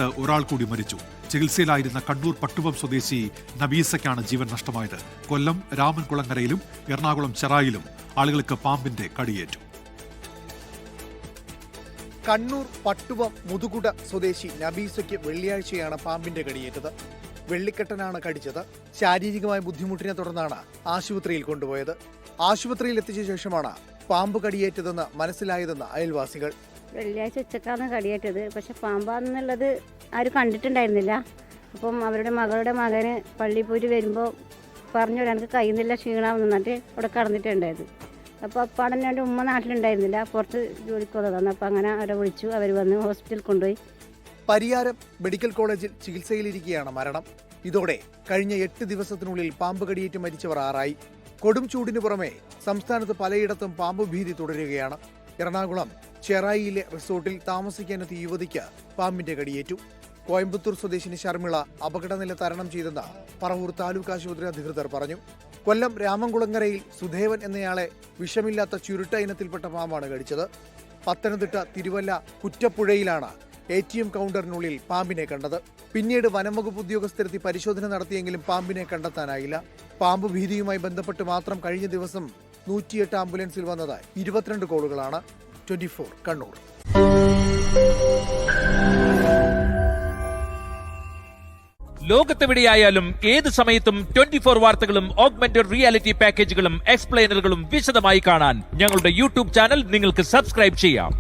കടിയേറ്റ് ഒരാൾ കൂടി മരിച്ചു. ചികിത്സയിലായിരുന്ന കണ്ണൂർ പട്ടുവം സ്വദേശി നബീസയ്ക്കാണ് ജീവൻ നഷ്ടമായത്. കൊല്ലം രാമൻകുളങ്ങരയിലും എറണാകുളം ചെറായിലും ആളുകൾക്ക് പാമ്പിന്റെ കടിയേറ്റു. കണ്ണൂർ പട്ടുവം മുതുകുട സ്വദേശി നബീസയ്ക്ക് വെള്ളിയാഴ്ചയാണ് പാമ്പിന്റെ കടിയേറ്റത്. വെള്ളിക്കെട്ടനാണ് കടിച്ചത്. ശാരീരികമായ ബുദ്ധിമുട്ടിനെ തുടർന്നാണ് ആശുപത്രിയിൽ കൊണ്ടുപോയത്. ആശുപത്രിയിൽ എത്തിച്ച ശേഷമാണ് പാമ്പ് കടിയേറ്റതെന്ന് മനസ്സിലായതെന്ന് അയൽവാസികൾ. വെള്ളിയാഴ്ച ഉച്ചക്കാണ് കടിയേറ്റത്. പക്ഷെ പാമ്പാണെന്നുള്ളത് ആരും കണ്ടിട്ടുണ്ടായിരുന്നില്ല. അപ്പം അവരുടെ മകളുടെ മകന് പള്ളിയിൽ പോയിട്ട് വരുമ്പോൾ പറഞ്ഞു, എനിക്ക് കഴിയുന്നില്ല, ക്ഷീണമെന്ന് എന്നിട്ട് അവിടെ കടന്നിട്ടുണ്ടായത്. അപ്പോൾ അപ്പാടൻ എൻ്റെ ഉമ്മ നാട്ടിലുണ്ടായിരുന്നില്ല, പുറത്ത് ജോലിക്ക് വന്നതാണ്. അപ്പോൾ അങ്ങനെ അവരെ വിളിച്ചു, അവർ വന്ന് ഹോസ്പിറ്റലിൽ കൊണ്ടുപോയി. പരിയാരം മെഡിക്കൽ കോളേജിൽ ചികിത്സയിലിരിക്കെയാണ് മരണം. ഇതോടെ കഴിഞ്ഞ 8 ദിവസത്തിനുള്ളിൽ പാമ്പ് കടിയേറ്റ് മരിച്ചവർ 6 കൊടും ചൂടിനു പുറമെ സംസ്ഥാനത്ത് പലയിടത്തും പാമ്പ് ഭീതി തുടരുകയാണ്. എറണാകുളം ചെറായിയിലെ റിസോർട്ടിൽ താമസിക്കാനെത്തിയ യുവതിക്ക് പാമ്പിന്റെ കടിയേറ്റു. കോയമ്പത്തൂർ സ്വദേശിനി ശർമിള അപകടനില തരണം ചെയ്തെന്ന് പറവൂർ താലൂക്ക് ആശുപത്രി അധികൃതർ പറഞ്ഞു. കൊല്ലം രാമൻകുളങ്ങരയിൽ സുധേവൻ എന്നയാളെ വിഷമില്ലാത്ത ചുരുട്ട ഇനത്തിൽപ്പെട്ട പാമ്പാണ് കടിച്ചത്. പത്തനംതിട്ട തിരുവല്ല കുറ്റപ്പുഴയിലാണ് ATM കൗണ്ടറിനുള്ളിൽ പാമ്പിനെ കണ്ടത്. പിന്നീട് വനംവകുപ്പ് ഉദ്യോഗസ്ഥരെത്തി പരിശോധന നടത്തിയെങ്കിലും പാമ്പിനെ കണ്ടെത്താനായില്ല. പാമ്പ് ഭീതിയുമായി ബന്ധപ്പെട്ട് മാത്രം കഴിഞ്ഞ ദിവസം 108 ആംബുലൻസിൽ വന്നത് 22 കോളുകളാണ്. 24 കണ്ണൂർ. ലോകത്തെവിടെയായാലും ഏത് സമയത്തും 24 വാർത്തകളും ഓഗ്മെന്റഡ് റിയാലിറ്റി പാക്കേജുകളും എക്സ്പ്ലെയിനറുകളും വിശദമായി കാണാൻ ഞങ്ങളുടെ യൂട്യൂബ് ചാനൽ നിങ്ങൾക്ക് സബ്സ്ക്രൈബ് ചെയ്യാം.